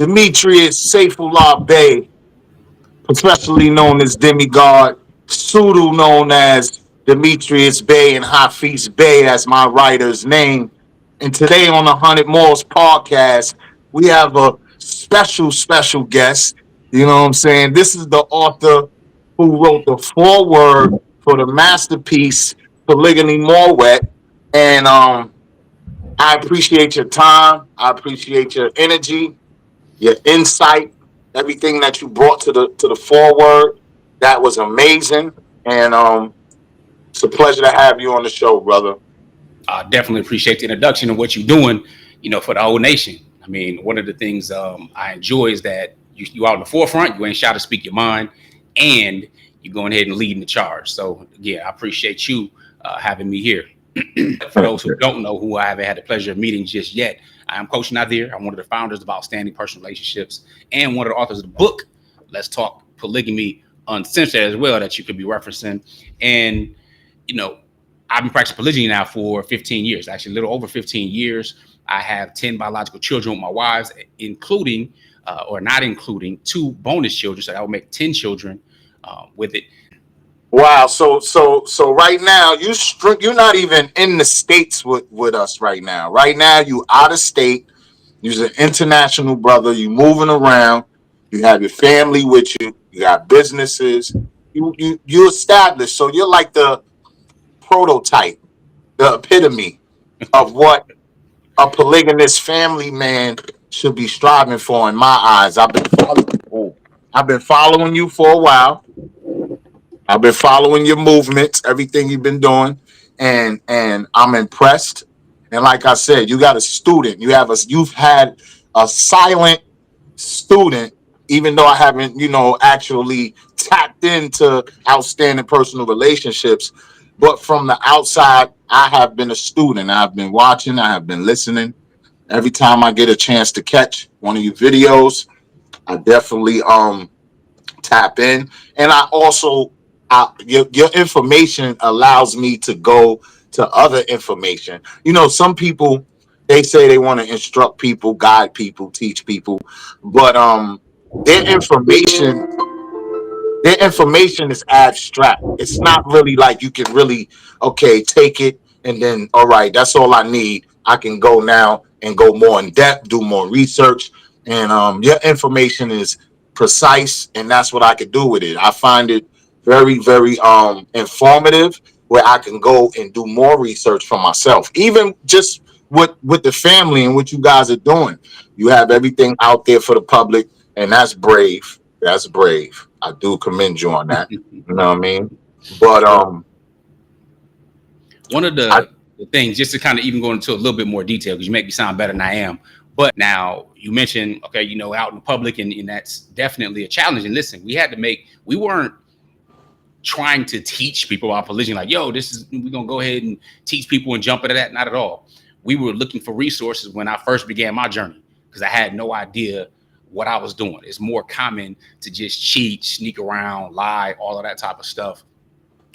Demetrius Saifullah Bey, especially known as Demegod, pseudo known as Demetrius Bey and Hafiz Bey as my writer's name. And today on the 100 Morals podcast, we have a special guest. You know what I'm saying? This is the author who wrote the foreword for the masterpiece Polygyny Moorwet. And I appreciate your time. I appreciate your energy, your insight, everything that you brought to the forward. That was amazing, and it's a pleasure to have you on the show, brother. I definitely appreciate the introduction and what you're doing, for the whole nation. I mean, one of the things I enjoy is that you out in the forefront, you ain't shy to speak your mind, and you're going ahead and leading the charge. So again, I appreciate you having me here. For those who don't know who I haven't had the pleasure of meeting just yet, I am Coach Nazir. I'm one of the founders of Outstanding Personal Relationships and one of the authors of the book, Let's Talk Polygamy Uncensored as well, that you could be referencing. And, I've been practicing polygyny now for 15 years, actually a little over 15 years. I have 10 biological children with my wives, including, or not including, 2 bonus children. So that would make 10 children with it. Wow. So right now you're not even in the States with us right now. Right now you out of state. You're an international brother. You moving around. You have your family with you. You got businesses. You established. So you're like the prototype, the epitome of what a polygamous family man should be striving for in my eyes. I've been following you for a while. I've been following your movements, everything you've been doing, and I'm impressed. And like I said, you got a student. You've had a silent student, even though I haven't, actually tapped into outstanding personal relationships. But from the outside, I have been a student. I've been watching. I have been listening. Every time I get a chance to catch one of your videos, I definitely tap in. And I also, your information allows me to go to other information. Some people, they say they want to instruct people, guide people, teach people, but their information their information is abstract. It's not really like you can really, okay, take it and then, all right, that's all I need. I can go now and go more in depth, do more research. And your information is precise, and that's what I could do with it. I find it very, very informative, where I can go and do more research for myself, even just with the family and what you guys are doing. You have everything out there for the public, and that's brave. That's brave. I do commend you on that. You know what I mean? But one of the things, just to kind of even go into a little bit more detail, because you make me sound better than I am. But now you mentioned, okay, out in the public, and that's definitely a challenge. And listen, we weren't trying to teach people about polygyny, like, yo, we're gonna go ahead and teach people and jump into that. Not at all. We were looking for resources when I first began my journey, because I had no idea what I was doing. It's more common to just cheat, sneak around, lie, all of that type of stuff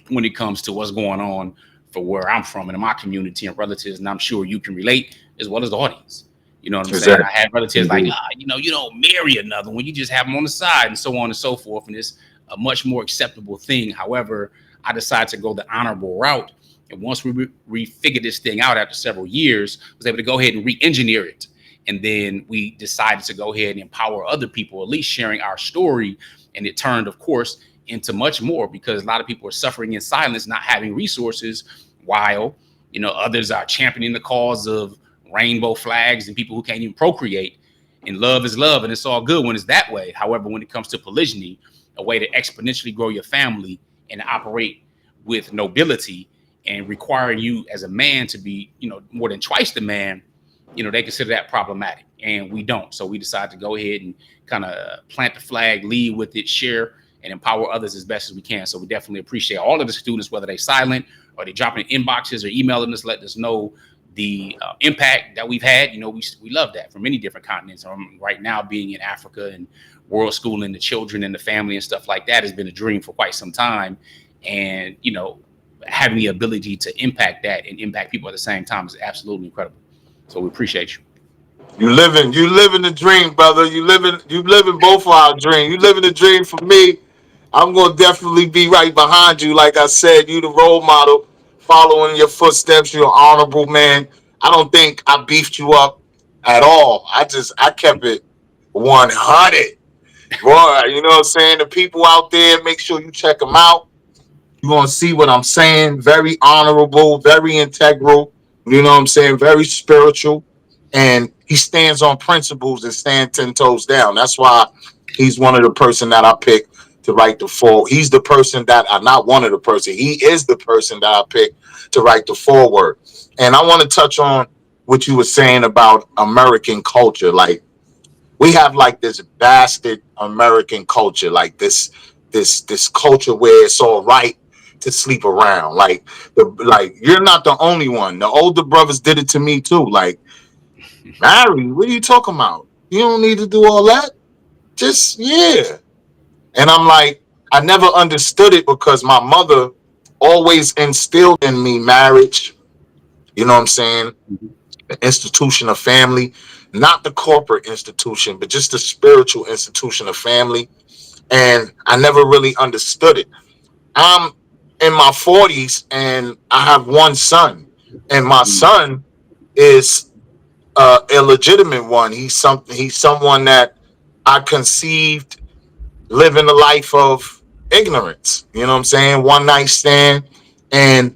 when it comes to what's going on for where I'm from and in my community and relatives. And I'm sure you can relate as well as the audience. You know what I'm saying? I had relatives like, you don't marry another one. You just have them on the side and so on and so forth. And it's a much more acceptable thing. However, I decided to go the honorable route. And once we figured this thing out after several years, I was able to go ahead and re-engineer it. And then we decided to go ahead and empower other people, at least sharing our story. And it turned, of course, into much more, because a lot of people are suffering in silence, not having resources, while, others are championing the cause of rainbow flags and people who can't even procreate. And love is love, and it's all good when it's that way. However, when it comes to polygyny, a way to exponentially grow your family and operate with nobility, and requiring you as a man to be, more than twice the man, they consider that problematic, and we don't. So we decided to go ahead and kind of plant the flag, lead with it, share, and empower others as best as we can. So we definitely appreciate all of the students, whether they're silent or they dropping inboxes or emailing us, letting us know the impact that we've had. We love that from many different continents. Right now, being in Africa and world schooling the children and the family and stuff like that has been a dream for quite some time. And, having the ability to impact that and impact people at the same time is absolutely incredible. So we appreciate you. You living the dream, brother. You living both of our dream. You living the dream for me. I'm gonna definitely be right behind you. Like I said, you the role model, following your footsteps. You're an honorable man. I don't think I beefed you up at all. I kept it 100. Boy, you know what I'm saying? The people out there, make sure you check them out. You're gonna see what I'm saying. Very honorable, very integral. You know what I'm saying? Very spiritual, and he stands on principles and stand 10 toes down. That's why he's one of the person that I picked to write the foreword. He's the person that I not one of the person. He is the person that I picked to write the foreword. And I want to touch on what you were saying about American culture. Like we have like this bastard American culture, like this culture where it's all right to sleep around. Like you're not the only one. The older brothers did it to me too. Like, marry, what are you talking about? You don't need to do all that. Just yeah. And I'm like, I never understood it because my mother always instilled in me marriage. You know what I'm saying? The institution of family, not the corporate institution, but just the spiritual institution of family. And I never really understood it. I'm in my 40s and I have one son, and my son is a illegitimate one. He's someone that I conceived living a life of ignorance. You know what I'm saying? One night stand, and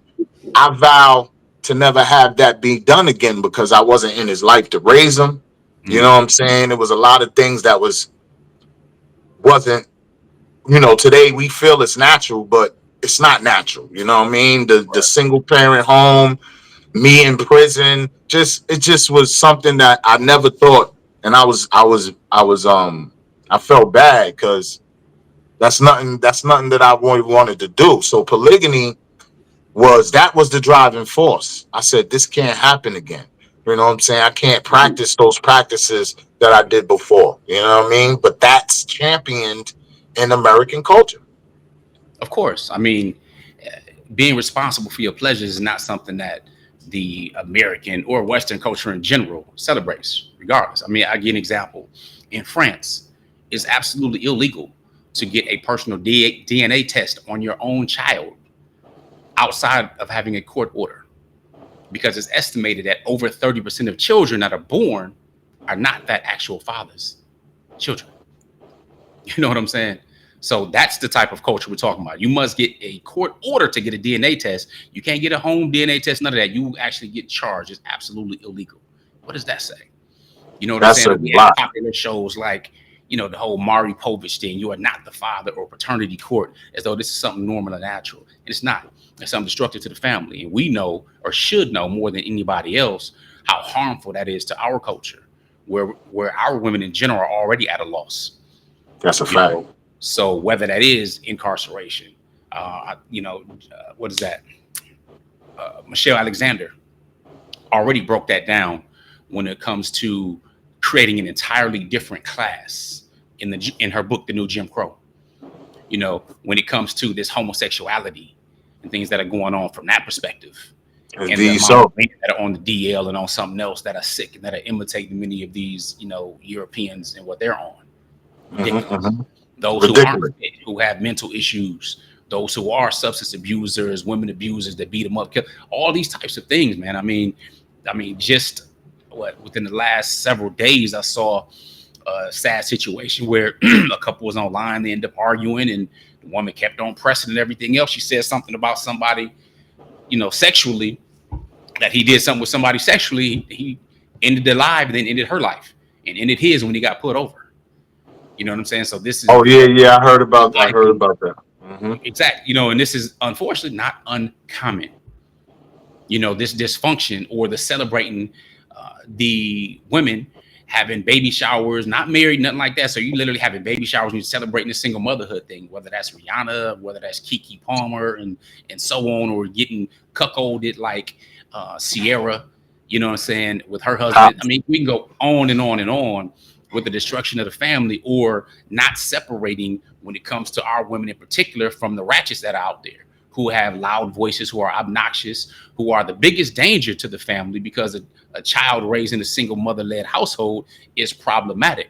I vow to never have that be done again because I wasn't in his life to raise him. You know what I'm saying? There was a lot of things that wasn't, today we feel it's natural, but it's not natural. You know what I mean? The single parent home, me in prison, it just was something that I never thought. And I felt bad because that's nothing that I really wanted to do. So polygamy was the driving force. I said, this can't happen again. You know what I'm saying? I can't practice those practices that I did before. You know what I mean? But that's championed in American culture. Of course. I mean, being responsible for your pleasures is not something that the American or Western culture in general celebrates, regardless. I mean, I give an example. In France, it's absolutely illegal to get a personal DNA test on your own child outside of having a court order, because it's estimated that over 30% of children that are born are not that actual father's children. You know what I'm saying? So that's the type of culture we're talking about. You must get a court order to get a DNA test. You can't get a home DNA test, none of that. You actually get charged. It's absolutely illegal. What does that say? You know what I'm That's a saying? We have lot. popular shows like, the whole Maury Povich thing. You are not the father, or paternity court, as though this is something normal and natural. And it's not. It's something destructive to the family. And we know, or should know more than anybody else, how harmful that is to our culture, where our women in general are already at a loss. That's a You fact. know, so whether that is incarceration, what is that? Michelle Alexander already broke that down when it comes to creating an entirely different class in her book, The New Jim Crow. When it comes to this homosexuality and things that are going on from that perspective, and the Indeed. amount of So women that are on the DL and on something else that are sick and that are imitating many of these, Europeans and what they're on. Ridiculous. mhm. Those who aren't Ridiculous. fit, who have mental issues, those who are substance abusers, women abusers that beat them up, all these types of things, man. I mean, just within the last several days, I saw a sad situation where a couple was online, they ended up arguing, and the woman kept on pressing and everything else. She said something about somebody, sexually, that he did something with somebody sexually. He ended their life and then ended her life and ended his when he got put over. You know what I'm saying? So this is Oh yeah, yeah. I like heard about that. exact, and this is unfortunately not uncommon. This dysfunction or the celebrating the women having baby showers, not married, nothing like that. So you literally having baby showers and you're celebrating the single motherhood thing, whether that's Rihanna, whether that's Keke Palmer, and so on, or getting cuckolded like Sierra, you know what I'm saying, with her husband. I mean, we can go on and on and on with the destruction of the family, or not separating when it comes to our women in particular from the ratchets that are out there who have loud voices, who are obnoxious, who are the biggest danger to the family, because a child raised in a single mother-led household is problematic.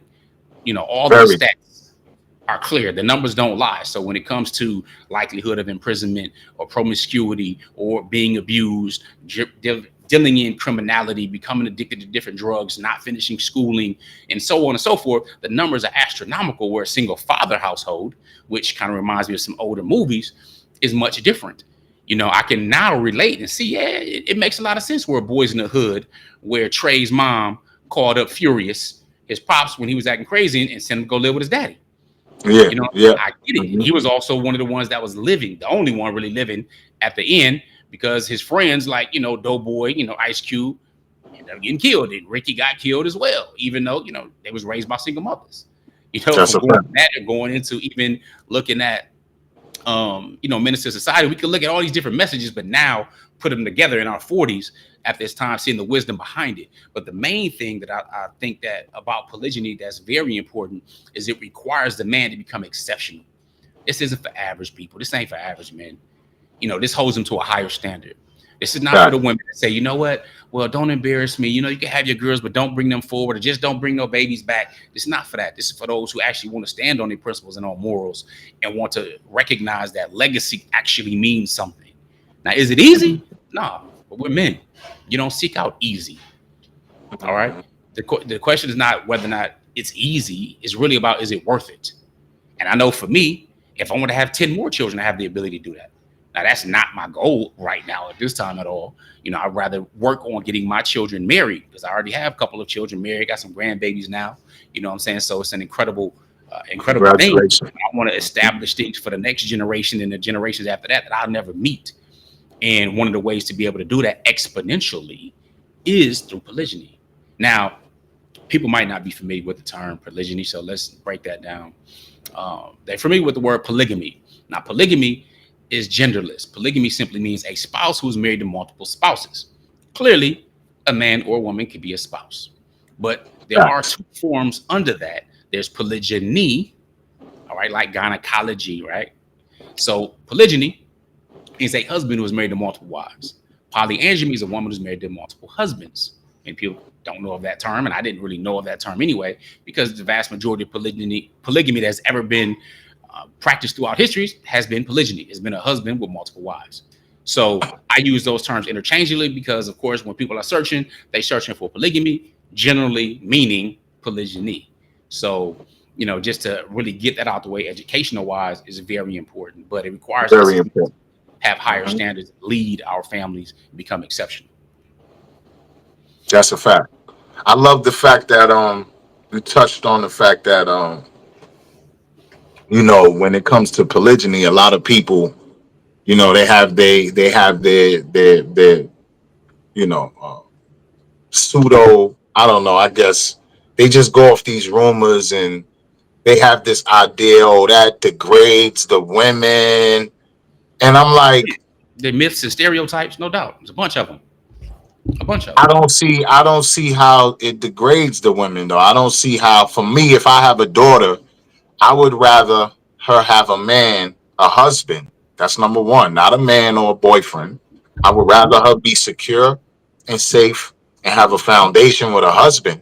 All the Very. stats are clear. The numbers don't lie. So when it comes to likelihood of imprisonment or promiscuity or being abused, dealing in criminality, becoming addicted to different drugs, not finishing schooling, and so on and so forth, the numbers are astronomical. Where a single father household, which kind of reminds me of some older movies, is much different. I can now relate and see, yeah, it makes a lot of sense where Boys in the Hood, where Trey's mom called up furious his pops when he was acting crazy and sent him to go live with his daddy. Yeah, yeah. I get it. He was also one of the ones that was living, the only one really living at the end, because his friends like, Doughboy, Ice Cube, ended up getting killed. And Ricky got killed as well, even though, they was raised by single mothers. That's From a going fact. to that and going into even looking at, Minister Society, we can look at all these different messages, but now put them together in our 40s at this time, seeing the wisdom behind it. But the main thing that I think that about polygyny that's very important is it requires the man to become exceptional. This isn't for average people. This ain't for average men. This holds them to a higher standard. This is not for the women that say, you know what? Well, don't embarrass me. You can have your girls, but don't bring them forward, or just don't bring no babies back. It's not for that. This is for those who actually want to stand on their principles and on morals and want to recognize that legacy actually means something. Now, is it easy? No, but we're men. You don't seek out easy. All right. The question is not whether or not it's easy. It's really about, is it worth it? And I know for me, if I want to have 10 more children, I have the ability to do that. Now, that's not my goal right now at this time at all. I'd rather work on getting my children married, because I already have a couple of children married, got some grandbabies now. You know what I'm saying? So it's an incredible thing. I want to establish things for the next generation and the generations after that I'll never meet. And one of the ways to be able to do that exponentially is through polygyny. Now, people might not be familiar with the term polygyny, so let's break that down. They're familiar with the word polygamy. Now, polygamy is genderless. Polygamy simply means a spouse who is married to multiple spouses. Clearly, a man or a woman can be a spouse, but there are two forms under that. There's polygyny, all right, like gynecology, right? So polygyny is a husband who is married to multiple wives. Polyandry is a woman who's married to multiple husbands. And people don't know of that term, and I didn't really know of that term anyway, because the vast majority of polygamy that's ever been practiced throughout history has been polygyny. It's been a husband with multiple wives. So I use those terms interchangeably because, of course, when people are searching, they're searching for polygamy, generally meaning polygyny. So, just to really get that out the way, educational wise, is very important, but it requires us to have higher standards, lead our families, and become exceptional. That's a fact. I love the fact that you touched on the fact that when it comes to polygyny, a lot of people, they have their pseudo, I don't know, I guess they just go off these rumors, and they have this idea, oh, that degrades the women. And I'm like, The myths and stereotypes, no doubt. There's a bunch of them. I don't see how it degrades the women though. I don't see how, for me, if I have a daughter, I would rather her have a husband. That's number one, not a man or a boyfriend. I would rather her be secure and safe and have a foundation with a husband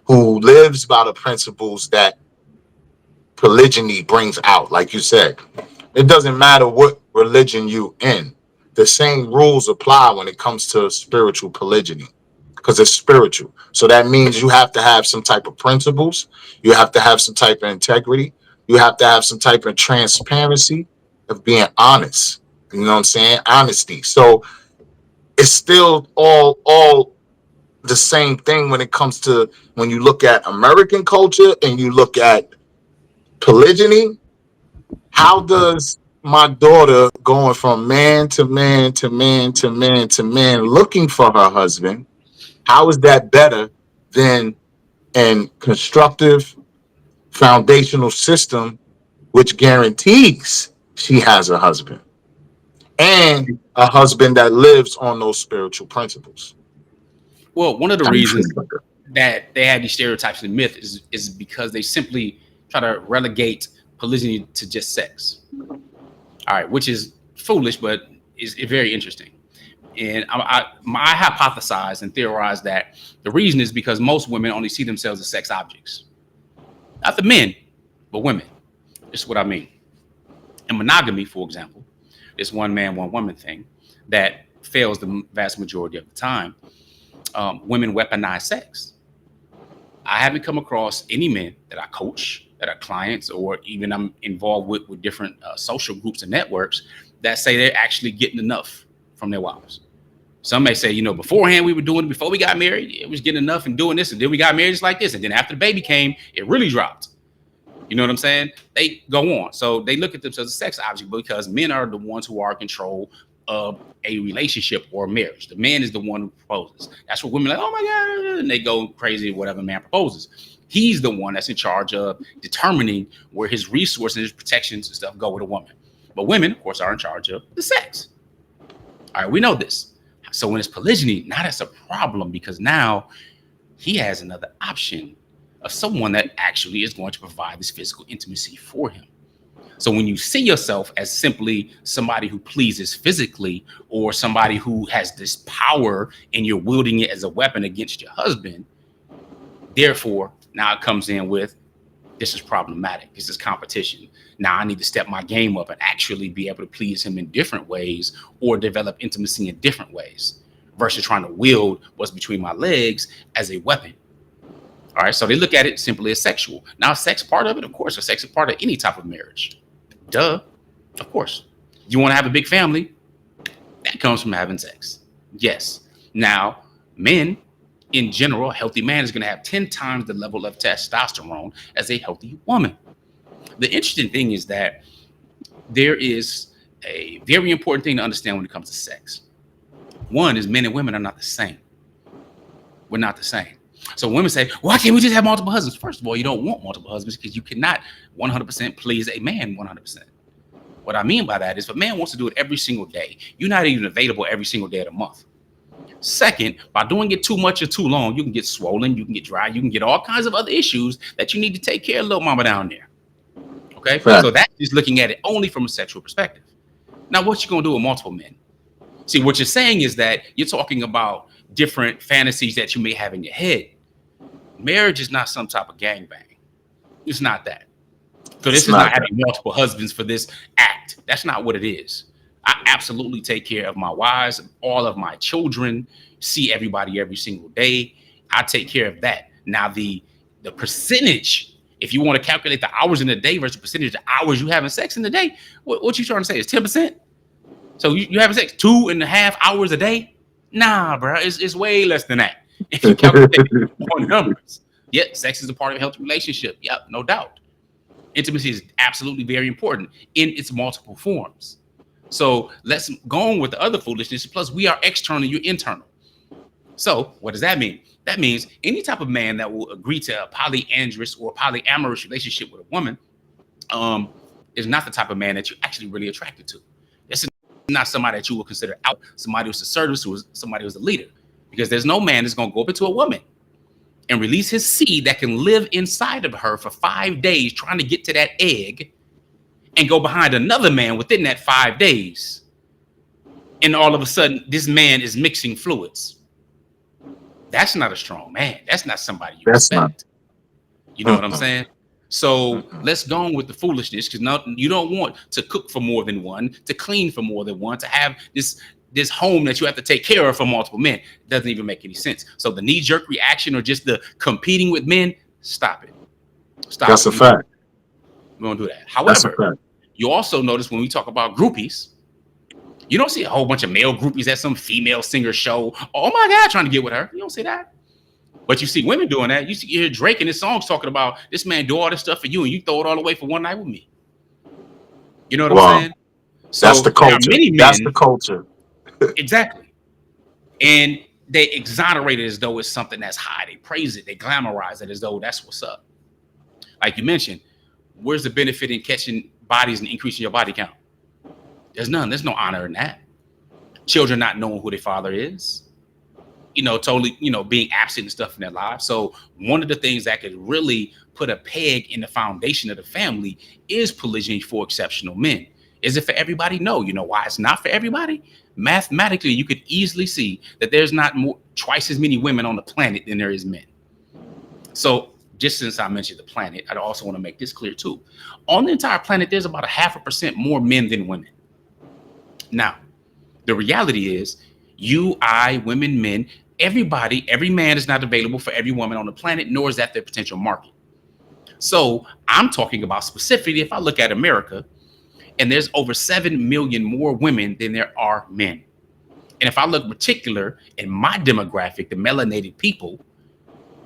who lives by the principles that polygyny brings out. Like you said, it doesn't matter what religion you in. The same rules apply when it comes to spiritual polygyny, because it's spiritual. So that means you have to have some type of principles. You have to have some type of integrity. You have to have some type of transparency of being honest. You know what I'm saying? Honesty. So it's still all the same thing when it comes to, when you look at American culture and you look at polygyny. How does my daughter going from man to man to man to man to man looking for her husband, how is that better than an constructive foundational system which guarantees she has a husband and a husband that lives on those spiritual principles? Well, one of the How do you feel reasons about that? that they have these stereotypes and myth is because they simply try to relegate polygyny to just sex. All right, which is foolish, but it's very interesting. And I hypothesize and theorize that the reason is because most women only see themselves as sex objects. Not the men, but women. This is what I mean. In monogamy, for example, this one man, one woman thing that fails the vast majority of the time. Women weaponize sex. I haven't come across any men that I coach, that are clients, or even I'm involved with different social groups and networks that say they're actually getting enough from their wives. Some may say, you know, beforehand we were doing it, before we got married, it was getting enough and doing this, and then we got married just like this, and then after the baby came, it really dropped. You know what I'm saying? They go on. So they look at themselves as a sex object because men are the ones who are in control of a relationship or marriage. The man is the one who proposes. That's what women are like, oh my God, and they go crazy whatever man proposes. He's the one that's in charge of determining where his resources, his protections and stuff go with a woman. But women, of course, are in charge of the sex. All right, we know this. So when it's polygyny, now that's a problem because now he has another option of someone that actually is going to provide this physical intimacy for him. So when you see yourself as simply somebody who pleases physically or somebody who has this power and you're wielding it as a weapon against your husband, therefore, now it comes in with, this is problematic. This is competition. Now I need to step my game up and actually be able to please him in different ways or develop intimacy in different ways versus trying to wield what's between my legs as a weapon. All right. So they look at it simply as sexual. Now, sex part of it, of course, or sex is part of any type of marriage. Duh. Of course. You want to have a big family? That comes from having sex. Yes. Now, men in general, a healthy man is going to have 10 times the level of testosterone as a healthy woman. The interesting thing is that there is a very important thing to understand when it comes to sex. One is men and women are not the same. We're not the same. So women say, why can't we just have multiple husbands? First of all, you don't want multiple husbands because you cannot 100% please a man 100%. What I mean by that is if a man wants to do it every single day, you're not even available every single day of the month. Second, by doing it too much or too long, you can get swollen, you can get dry, you can get all kinds of other issues that you need to take care of little mama down there. Okay, right. So that's just looking at it only from a sexual perspective. Now, what you gonna do with multiple men? See, what you're saying is that you're talking about different fantasies that you may have in your head. Marriage is not some type of gangbang. It's not that. So this is not having multiple husbands for this act. That's not what it is. I absolutely take care of my wives, all of my children, see everybody every single day. I take care of that. Now, the percentage, if you want to calculate the hours in the day versus the percentage of hours you having sex in the day, what you trying to say is 10%? So you having sex 2.5 hours a day? Nah, bro, it's way less than that. If you calculate more numbers. Yeah, sex is a part of a healthy relationship. Yep, no doubt. Intimacy is absolutely very important in its multiple forms. So let's go on with the other foolishness. Plus, we are external, you're internal. So what does that mean? That means any type of man that will agree to a polyandrous or polyamorous relationship with a woman is not the type of man that you're actually really attracted to. This is not somebody that you will consider out, somebody who's assertive, somebody who's a leader. Because there's no man that's going to go up into a woman and release his seed that can live inside of her for 5 days trying to get to that egg and go behind another man within that 5 days. And all of a sudden, this man is mixing fluids. That's not a strong man. That's not somebody you respect. You know what I'm saying? So let's go on with the foolishness because you don't want to cook for more than one, to clean for more than one, to have this home that you have to take care of for multiple men. It doesn't even make any sense. So the knee-jerk reaction or just the competing with men, stop it. Stop. That's a fact. We don't do that. However, you also notice when we talk about groupies, you don't see a whole bunch of male groupies at some female singer show. Oh my God, trying to get with her. You don't see that. But you see women doing that. You hear Drake in his songs talking about this man do all this stuff for you and you throw it all away for one night with me. You know what I'm saying? So that's the culture. That's the culture. Exactly. And they exonerate it as though it's something that's high. They praise it. They glamorize it as though that's what's up. Like you mentioned, where's the benefit in catching bodies and increasing your body count? There's none. There's no honor in that. Children not knowing who their father is, totally, being absent and stuff in their lives. So one of the things that could really put a peg in the foundation of the family is polygyny for exceptional men. Is it for everybody? No. You know why it's not for everybody? Mathematically, you could easily see that there's not twice as many women on the planet than there is men. So just since I mentioned the planet, I also want to make this clear too. On the entire planet, there's about 0.5% more men than women. Now, the reality is you, I, women, men, everybody, every man is not available for every woman on the planet, nor is that their potential market. So I'm talking about specifically, if I look at America, and there's over 7 million more women than there are men. And if I look particular in my demographic, the melanated people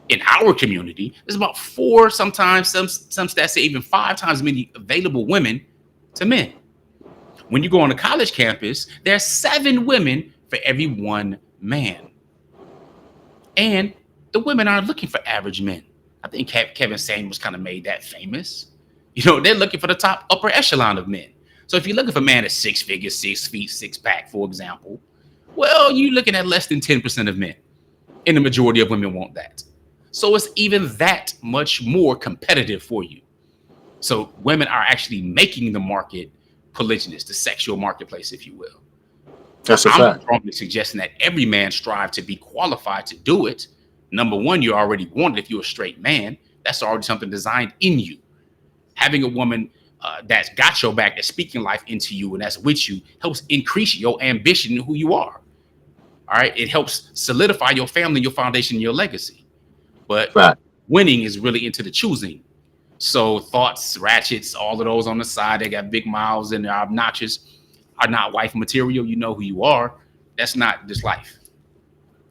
in our community, there's about 4, sometimes some stats say even 5 times as many available women to men. When you go on a college campus, there's 7 women for every 1 man. And the women aren't looking for average men. I think Kevin Samuels kind of made that famous. You know, they're looking for the top upper echelon of men. So if you're looking for a man that's 6 figures, 6 feet, 6 pack, for example, well, you're looking at less than 10% of men. And the majority of women want that. So it's even that much more competitive for you. So women are actually making the market polygynous, the sexual marketplace, if you will. That's a I'm fact. strongly suggesting that every man strive to be qualified to do it. Number one, you already want it if you're a straight man. That's already something designed in you. Having a woman that's got your back, that's speaking life into you and that's with you, helps increase your ambition in who you are. All right. It helps solidify your family, your foundation, your legacy. But Fact. winning is really into the choosing. So thoughts, ratchets, all of those on the side, they got big mouths and they're obnoxious, are not wife material. You know who you are. That's not this life.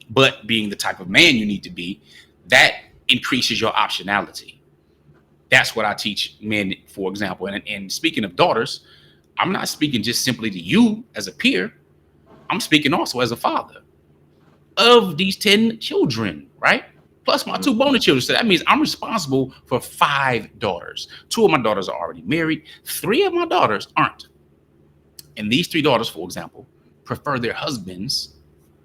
But being the type of man you need to be, that increases your optionality. That's what I teach men, for example. And speaking of daughters, I'm not speaking just simply to you as a peer. I'm speaking also as a father of these 10 children, right? Plus my 2 bonus children. So that means I'm responsible for 5 daughters. 2 of my daughters are already married. 3 of my daughters aren't. And these 3 daughters, for example, prefer their husbands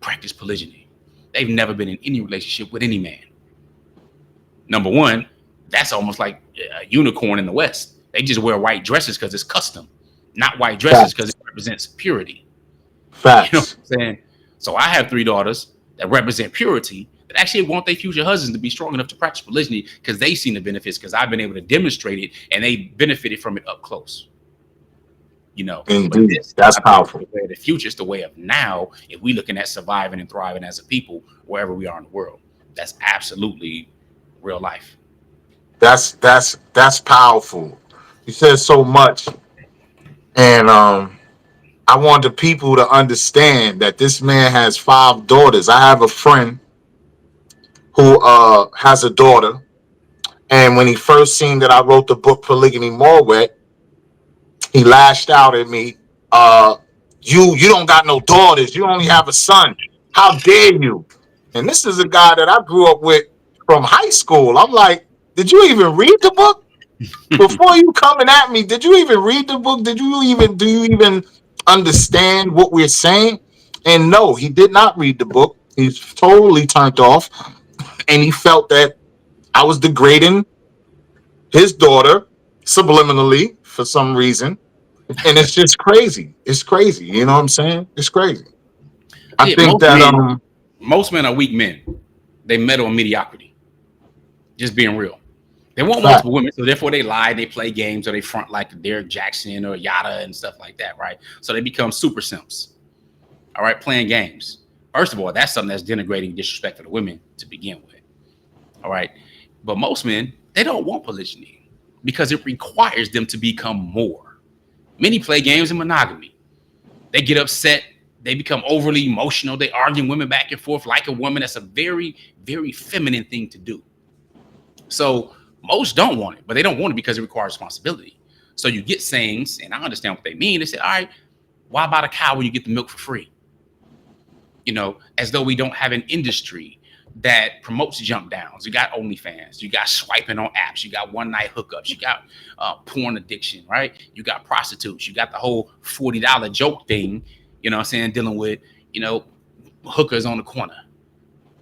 practice polygyny. They've never been in any relationship with any man. Number one, that's almost like a unicorn in the West. They just wear white dresses because it's custom, not white dresses because it represents purity. Facts. You know what I'm saying? So I have 3 daughters that represent purity that actually want their future husbands to be strong enough to practice polygyny because they've seen the benefits, because I've been able to demonstrate it and they benefited from it up close. You know, but this, That's powerful. The way of the future is the way of now. If we're looking at surviving and thriving as a people wherever we are in the world, that's absolutely real life. That's powerful. You said so much, and I want the people to understand that this man has 5 daughters. I have a friend who has a daughter, and when he first seen that I wrote the book Polygamy Moorwet, he lashed out at me. You don't got no daughters. You only have a son. How dare you? And this is a guy that I grew up with from high school. I'm like, did you even read the book? Before you coming at me, did you even read the book? Do you even understand what we're saying? And no, he did not read the book. He's totally turned off, and he felt that I was degrading his daughter subliminally for some reason. And it's just crazy. It's crazy. You know what I'm saying? It's crazy. I Yeah, think that most men are weak men. They meddle in mediocrity. Just being real. They want fact. multiple women, so therefore they lie, they play games, or they front like Derek Jackson or Yada and stuff like that, right? So they become super simps. All right, playing games. First of all, that's something that's denigrating, disrespectful to women to begin with. All right, but most men, they don't want polygyny because it requires them to become more. Many play games in monogamy. They get upset. They become overly emotional. They argue women back and forth like a woman. That's a very, very feminine thing to do. So most don't want it, but they don't want it because it requires responsibility. So you get sayings, and I understand what they mean. They say, all right, why buy a cow when you get the milk for free? You know, as though we don't have an industry that promotes jump downs. You got OnlyFans, you got swiping on apps, you got one night hookups, you got porn addiction, right? You got prostitutes, you got the whole $40 joke thing, you know what I'm saying, dealing with, you know, hookers on the corner.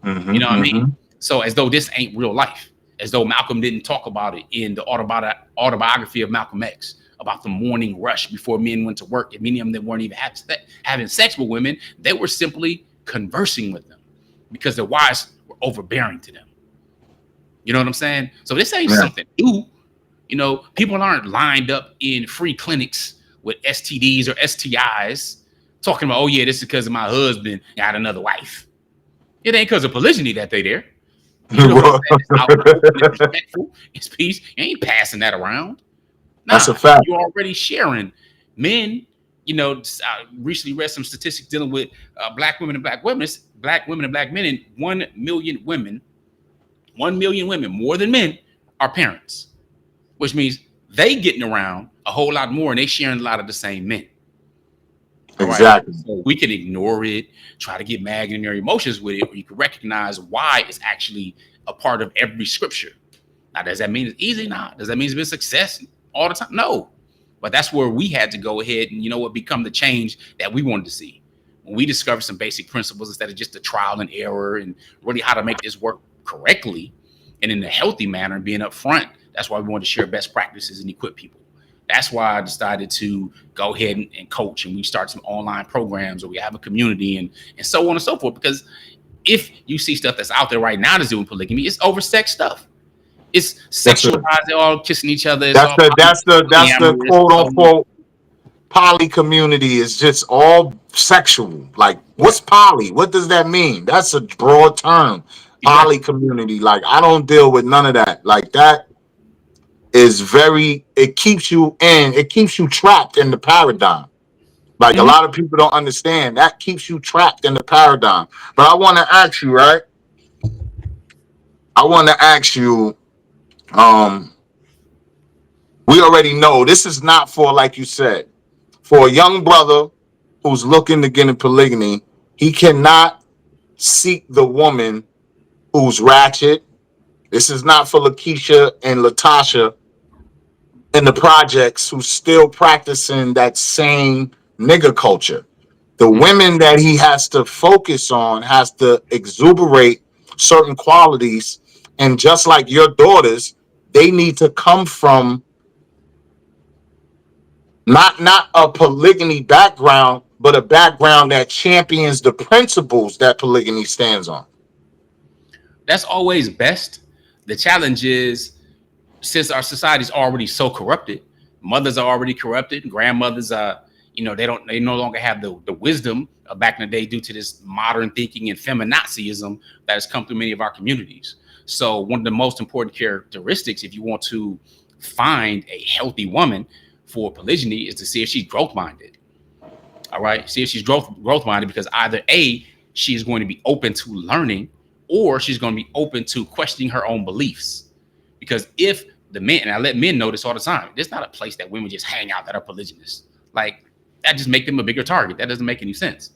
You know what I mean? So as though this ain't real life, as though Malcolm didn't talk about it in the autobiography of Malcolm X, about the morning rush before men went to work, and many of them weren't even having sex with women. They were simply conversing with them because their wives were overbearing to them. You know what I'm saying? So this ain't something new. You know, people aren't lined up in free clinics with STDs or STIs talking about, oh yeah, this is because of my husband got another wife. It ain't because of polygyny that they there. You know what I'm saying? It's out in the open, it's respectful, it's peace. You ain't passing that around. Nah, that's a fact. you're already sharing. Men, you know, I recently read some statistics dealing with black women and black women and black men, and 1 million women, more than men, are parents, which means they getting around a whole lot more and they sharing a lot of the same men. Exactly. Right? So we can ignore it, try to get mad in your emotions with it, or you can recognize why it's actually a part of every scripture. Now, does that mean it's easy? Nah. Does that mean it's been success all the time? No. But that's where we had to go ahead and, you know what, become the change that we wanted to see. When we discovered some basic principles instead of just the trial and error and really how to make this work correctly and in a healthy manner, being upfront. That's why we wanted to share best practices and equip people. That's why I decided to go ahead and coach, and we start some online programs, or we have a community and so on and so forth. Because if you see stuff that's out there right now that's doing polygamy, it's oversexed stuff. It's sexualized. They're all kissing each other. That's the quote unquote poly community is just all sexual. Like, what's poly? What does that mean? That's a broad term. Poly community. Like, I don't deal with none of that. Like, that is it keeps you trapped in the paradigm. Like, a lot of people don't understand that keeps you trapped in the paradigm. But I want to ask you, right? We already know this is not for, like you said, for a young brother who's looking to get in polygamy. He cannot seek the woman who's ratchet. This is not for Lakeisha and Latasha in the projects who's still practicing that same nigga culture. The women that he has to focus on has to exuberate certain qualities. And just like your daughters, they need to come from not a polygyny background, but a background that champions the principles that polygyny stands on. That's always best. The challenge is, since our society is already so corrupted, mothers are already corrupted, grandmothers are, you know, they no longer have the wisdom of back in the day due to this modern thinking and feminazism that has come through many of our communities. So one of the most important characteristics, if you want to find a healthy woman for polygyny, is to see if she's growth minded. All right. See if she's growth minded, because either A, she is going to be open to learning, or she's going to be open to questioning her own beliefs. Because if the men, and I let men know this all the time, there's not a place that women just hang out that are polygynous. Like, that just make them a bigger target. That doesn't make any sense.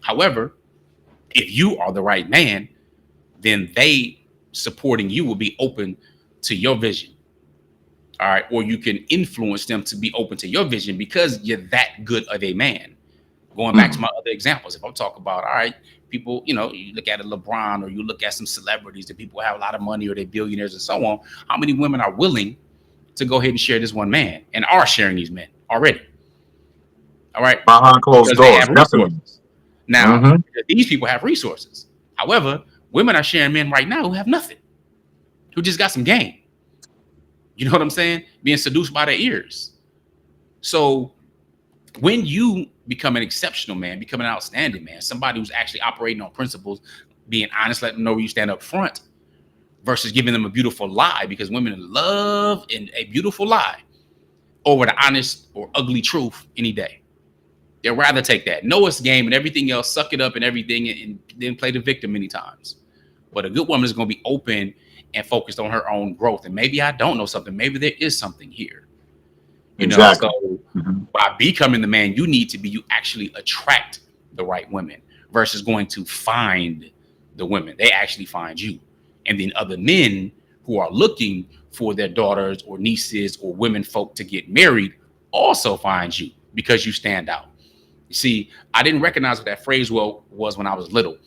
However, if you are the right man, then they supporting you will be open to your vision. All right. Or you can influence them to be open to your vision because you're that good of a man. Going back to my other examples, if I'm talking about, all right, people, you know, you look at a LeBron, or you look at some celebrities, that people have a lot of money, or they're billionaires and so on. How many women are willing to go ahead and share this one man, and are sharing these men already? All right. Behind closed doors. Definitely. Now, these people have resources. However, women are sharing men right now who have nothing, who just got some game. You know what I'm saying? Being seduced by their ears. So when you become an exceptional man, become an outstanding man, somebody who's actually operating on principles, being honest, letting them know where you stand up front, versus giving them a beautiful lie, because women love a beautiful lie over the honest or ugly truth any day. They'd rather take that, know it's game and everything else, suck it up and everything, and then play the victim many times. But a good woman is going to be open and focused on her own growth. And maybe I don't know something. Maybe there is something here. You know, so by becoming the man you need to be, you actually attract the right women versus going to find the women. They actually find you. And then other men who are looking for their daughters or nieces or women folk to get married also find you because you stand out. You see, I didn't recognize what that phrase was when I was little.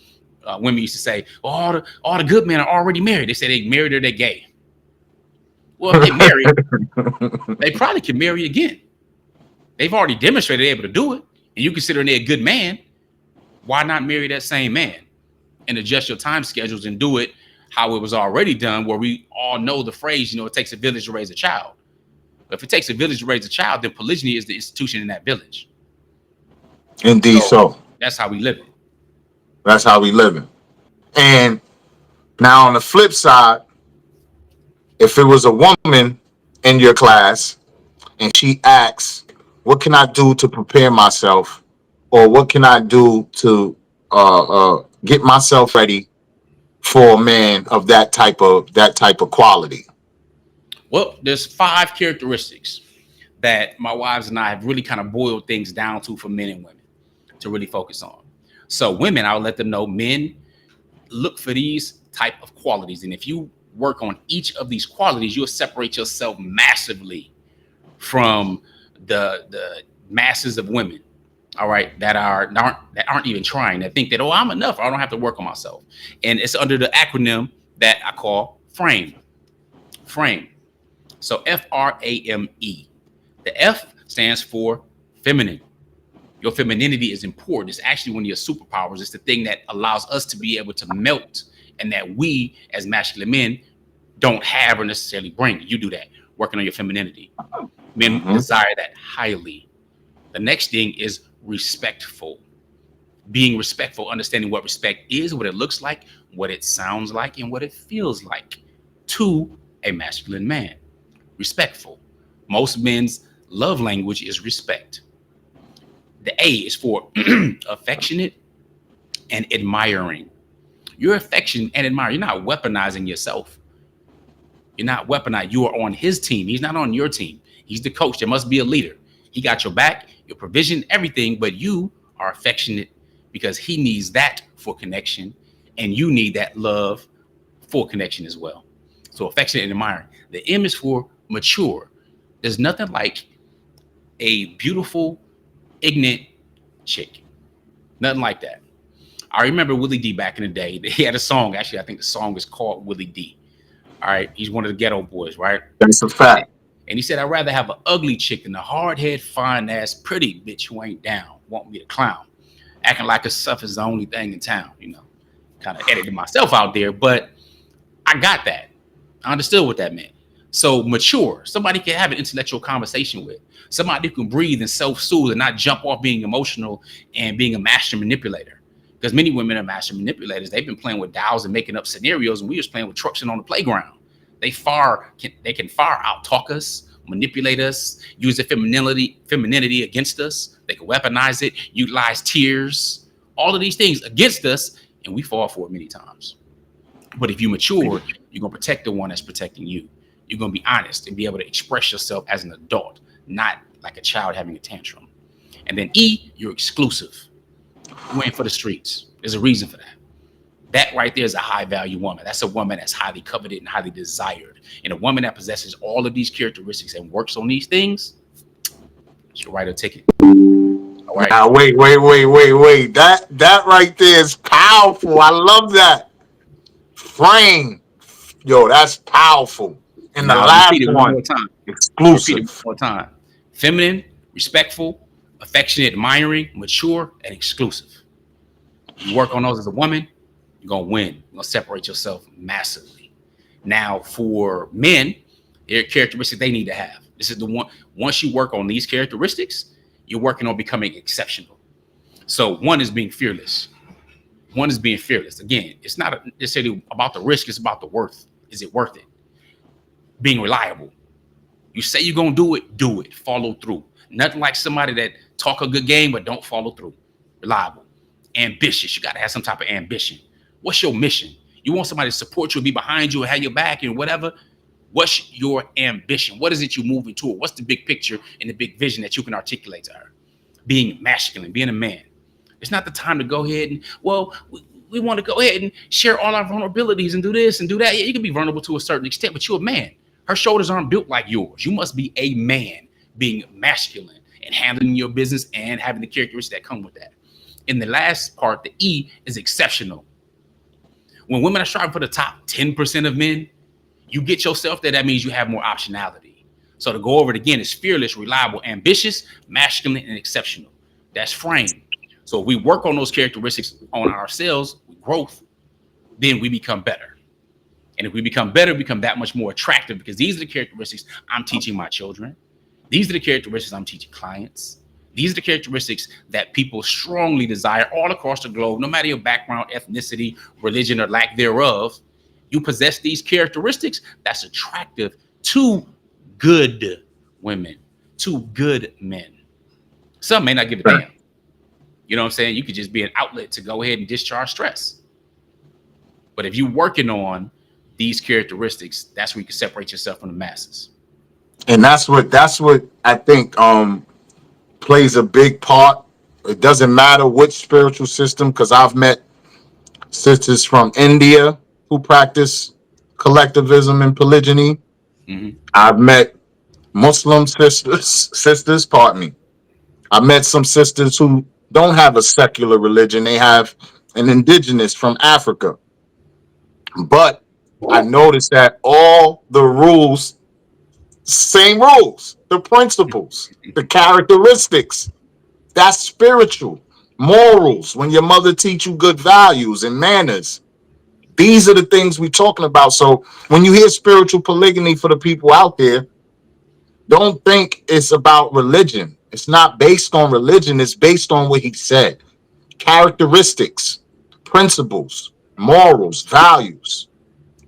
Women used to say, oh, all the good men are already married. They say they married or they're gay. Well, if they married, they probably can marry again. They've already demonstrated they're able to do it, and you consider they're a good man. Why not marry that same man and adjust your time schedules and do it how it was already done, where we all know the phrase, it takes a village to raise a child. But if it takes a village to raise a child, then polygyny is the institution in that village. Indeed, so that's how we live it. That's how we live it. And now on the flip side, if it was a woman in your class and she asks, what can I do to prepare myself? Or what can I do to get myself ready for a man of that type of quality? Well, there's 5 characteristics that my wives and I have really kind of boiled things down to for men and women to really focus on. So women, I'll let them know, men look for these type of qualities. And if you work on each of these qualities, you'll separate yourself massively from the masses of women, all right, that aren't even trying, that think that, oh, I'm enough, I don't have to work on myself. And it's under the acronym that I call FRAME. So FRAME. The F stands for feminine. Your femininity is important. It's actually one of your superpowers. It's the thing that allows us to be able to melt, and that we as masculine men don't have or necessarily bring. You do that, working on your femininity. Men desire that highly. The next thing is respectful. Being respectful, understanding what respect is, what it looks like, what it sounds like, and what it feels like to a masculine man. Respectful. Most men's love language is respect. The A is for affectionate and admiring. You're affectionate and admire. You're not weaponizing yourself. You're not weaponized. You are on his team. He's not on your team. He's the coach. There must be a leader. He got your back, your provision, everything, but you are affectionate because he needs that for connection, and you need that love for connection as well. So affectionate and admiring. The M is for mature. There's nothing like a beautiful, ignorant chick. Nothing like that. I remember Willie D back in the day. He had a song. Actually, I think the song is called Willie D. All right. He's one of the ghetto boys, right? That's a fact. And he said, I'd rather have an ugly chick than a hard-head, fine-ass, pretty bitch who ain't down, want me to clown, acting like herself is the only thing in town, kind of edited myself out there, but I got that. I understood what that meant. So mature, somebody can have an intellectual conversation with, somebody who can breathe and self-soothe and not jump off being emotional and being a master manipulator. Because many women are master manipulators. They've been playing with dolls and making up scenarios, and we was playing with trucks and on the playground. They can far out talk us, manipulate us, use their femininity against us. They can weaponize it, utilize tears, all of these things against us, and we fall for it many times. But if you mature, you're gonna protect the one that's protecting you. You're gonna be honest and be able to express yourself as an adult, not like a child having a tantrum. And then E, you're exclusive. You ain't for the streets. There's a reason for that. That right there is a high value woman. That's a woman that's highly coveted and highly desired. And a woman that possesses all of these characteristics and works on these things, she'll write a ticket. All right. Now, wait. That right there is powerful. I love that. Frame. Yo, that's powerful. And the last one, exclusive. Repeat it one more time. Feminine, respectful, affectionate, admiring, mature, and exclusive. You work on those as a woman, you're going to win. You're going to separate yourself massively. Now, for men, there are characteristics they need to have. This is the one. Once you work on these characteristics, you're working on becoming exceptional. So one is being fearless. Again, it's not necessarily about the risk. It's about the worth. Is it worth it? Being reliable. You say you're going to do it. Follow through. Nothing like somebody that talk a good game but don't follow through. Reliable. Ambitious. You got to have some type of ambition. What's your mission? You want somebody to support you, be behind you, and have your back and whatever. What's your ambition? What is it you're moving toward? What's the big picture and the big vision that you can articulate to her? Being masculine, being a man. It's not the time to go ahead and, we want to go ahead and share all our vulnerabilities and do this and do that. Yeah, you can be vulnerable to a certain extent, but you're a man. Her shoulders aren't built like yours. You must be a man, being masculine and handling your business and having the characteristics that come with that. And the last part, the E, is exceptional. When women are striving for the top 10% of men, you get yourself there, that means you have more optionality. So to go over it again is fearless, reliable, ambitious, masculine, and exceptional. That's frame. So if we work on those characteristics on ourselves, growth, then we become better. And if we become better, we become that much more attractive, because these are the characteristics I'm teaching my children. These are the characteristics I'm teaching clients. These are the characteristics that people strongly desire all across the globe, no matter your background, ethnicity, religion, or lack thereof. You possess these characteristics that's attractive to good women, to good men. Some may not give a damn. You know what I'm saying? You could just be an outlet to go ahead and discharge stress. But if you're working on these characteristics, that's where you can separate yourself from the masses. And that's what I think plays a big part. It doesn't matter which spiritual system, because I've met sisters from India who practice collectivism and polygyny. Mm-hmm. I've met Muslim sisters, pardon me. I met some sisters who don't have a secular religion. They have an indigenous from Africa. But I noticed that all the rules, same rules, the principles, the characteristics, that's spiritual. Morals, when your mother teach you good values and manners. These are the things we're talking about. So when you hear spiritual polygamy, for the people out there, don't think it's about religion. It's not based on religion. It's based on what he said. Characteristics, principles, morals, values.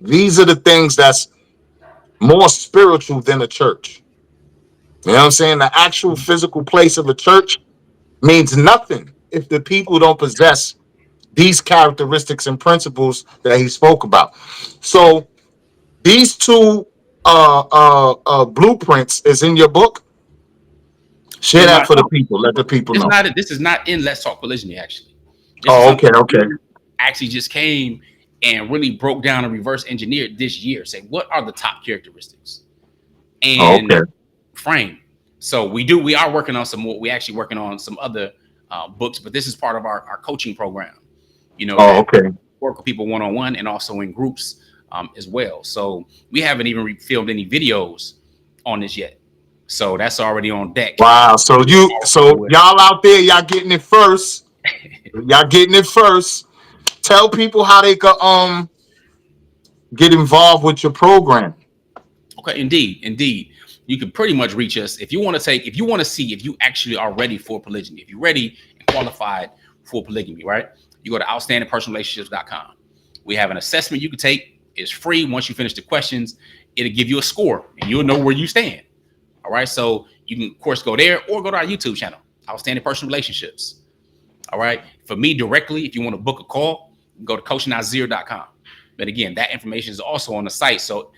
These are the things that's more spiritual than a church. You know what I'm saying? The actual physical place of a church means nothing if the people don't possess these characteristics and principles that he spoke about. So these two blueprints is in your book. Share that for the people. Let the people know. This is not in Let's Talk Polygyny, actually. This is Oh, something okay. actually just came and really broke down and reverse engineered this year, saying what are the top characteristics and frame. So we are working on some more. We actually working on some other books, but this is part of our coaching program. You know, work with people one-on-one and also in groups as well. So we haven't even filmed any videos on this yet. So that's already on deck. Wow. So y'all out there, y'all getting it first. Y'all getting it first. Tell people how they could get involved with your program. Okay, indeed. You can pretty much reach us if you want to see if you actually are ready for polygyny, if you're ready and qualified for polygamy, right? You go to outstandingpersonalrelationships.com. We have an assessment you can take. It's free. Once you finish the questions, it'll give you a score and you'll know where you stand. All right. So you can, of course, go there or go to our YouTube channel, Outstanding Personal Relationships. All right. For me directly, if you want to book a call, go to coachnazir.com. But again, that information is also on the site. So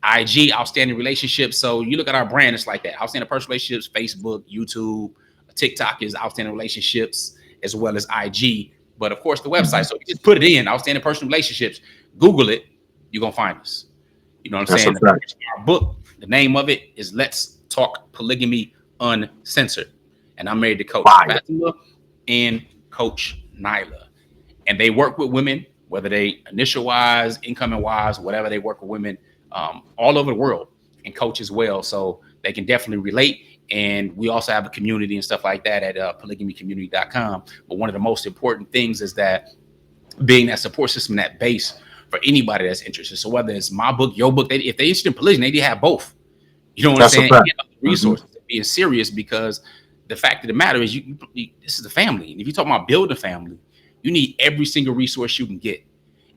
IG, Outstanding Relationships. So you look at our brand, it's like that. Outstanding Personal Relationships, Facebook, YouTube, TikTok is Outstanding Relationships, as well as IG. But of course, the website. So you just put it in, Outstanding Personal Relationships, Google it, you're going to find us. You know what I'm saying? Our book, the name of it is Let's Talk Polygamy Uncensored. And I'm married to Coach Fatima and Coach Nyla. And they work with women, whether they initial wise, incoming wise, whatever, they work with women all over the world and coach as well. So they can definitely relate. And we also have a community and stuff like that at polygamycommunity.com. But one of the most important things is that being that support system, that base for anybody that's interested. So whether it's my book, your book, if they're interested in polygyny, they have both. You know what I'm saying? Resources, being serious, because the fact of the matter is this is a family. And if you talk about building a family, you need every single resource you can get.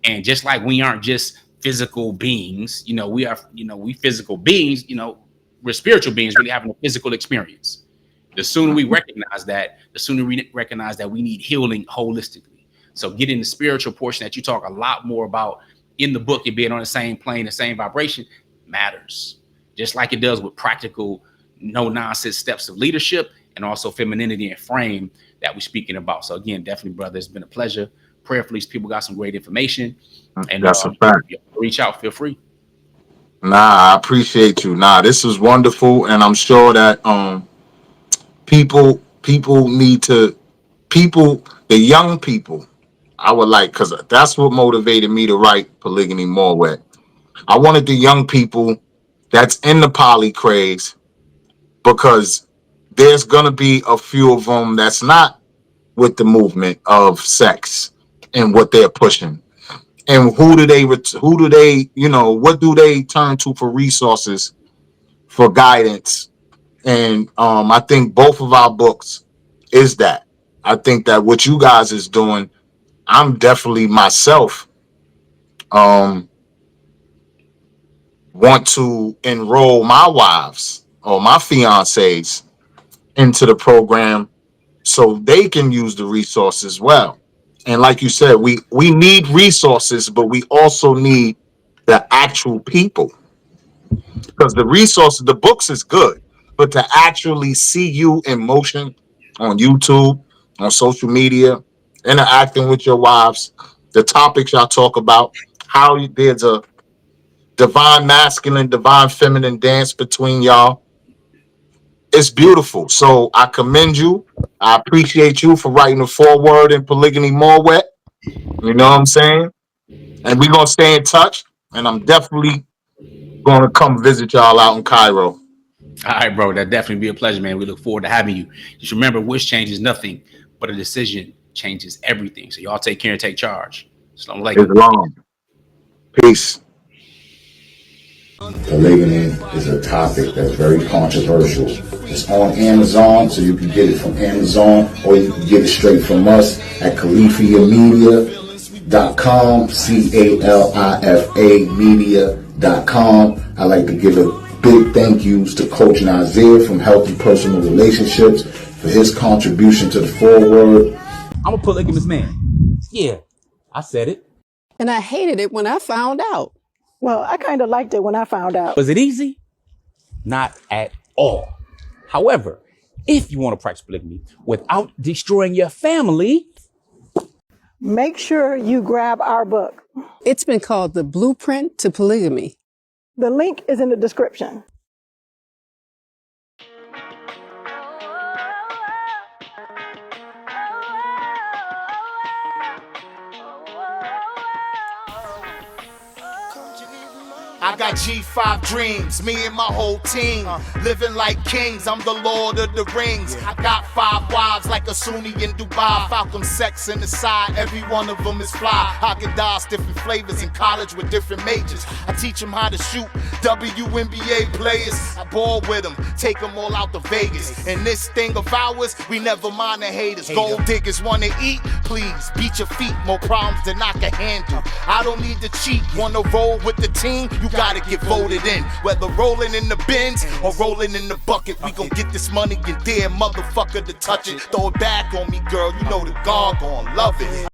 And just like we aren't just physical beings, we physical beings, we're spiritual beings really having a physical experience. The sooner we recognize that, the sooner we recognize that we need healing holistically. So getting the spiritual portion that you talk a lot more about in the book and being on the same plane, the same vibration matters. Just like it does with practical, no nonsense steps of leadership and also femininity and frame that we're speaking about. So again, definitely, brother, it's been a pleasure. Prayerfully, people got some great information. And that's a fact. Reach out, feel free. Nah, I appreciate you. Nah, this was wonderful. And I'm sure that people need to, the young people, I would like, because that's what motivated me to write Polygyny Moorwet. I wanted the young people that's in the poly craze because there's gonna be a few of them that's not with the movement of sex and what they're pushing. And who do they, you know, what do they turn to for resources, for guidance? And I think both of our books is that. I think that what you guys is doing, I'm definitely myself want to enroll my wives or my fiancés into the program so they can use the resources as well. And like you said, we need resources, but we also need the actual people, because the resources, the books is good, but to actually see you in motion on YouTube, on social media, interacting with your wives, the topics y'all talk about, how there's a divine masculine, divine feminine dance between y'all. It's beautiful. So I commend you. I appreciate you for writing the foreword in Polygyny Moorwet. You know what I'm saying? And we're gonna stay in touch. And I'm definitely gonna come visit y'all out in Cairo. All right, bro. That'd definitely be a pleasure, man. We look forward to having you. Just remember, wish changes nothing, but a decision changes everything. So y'all take care and take charge. Assalamu alaikum. Islam. Peace. Polygamy is a topic that's very controversial. It's on Amazon, so you can get it from Amazon, or you can get it straight from us at CalifaMedia.com, CALIFA media.com. I'd like to give a big thank yous to Coach Nazir from Healthy Personal Relationships for his contribution to the foreword. I'm a polygamous man. Yeah, I said it. And I hated it when I found out. Well, I kind of liked it when I found out. Was it easy? Not at all. However, if you want to practice polygamy without destroying your family, make sure you grab our book. It's been called The Blueprint to Polygamy. The link is in the description. I got G5 dreams, me and my whole team, living like kings, I'm the Lord of the Rings. I got 5 wives like a Sunni in Dubai, Falcon sex in the side, every one of them is fly. Haagen-Dazs, different flavors in college with different majors. I teach them how to shoot WNBA players. I ball with them, take them all out to Vegas. And this thing of ours, we never mind the haters. Gold diggers wanna eat, please, beat your feet, more problems than I can handle. I don't need to cheat, wanna roll with the team, you gotta get voted in. Whether rolling in the bins or rolling in the bucket, we gon' get this money and dare motherfucker to touch it. Throw it back on me, girl, you know the God gon' love it.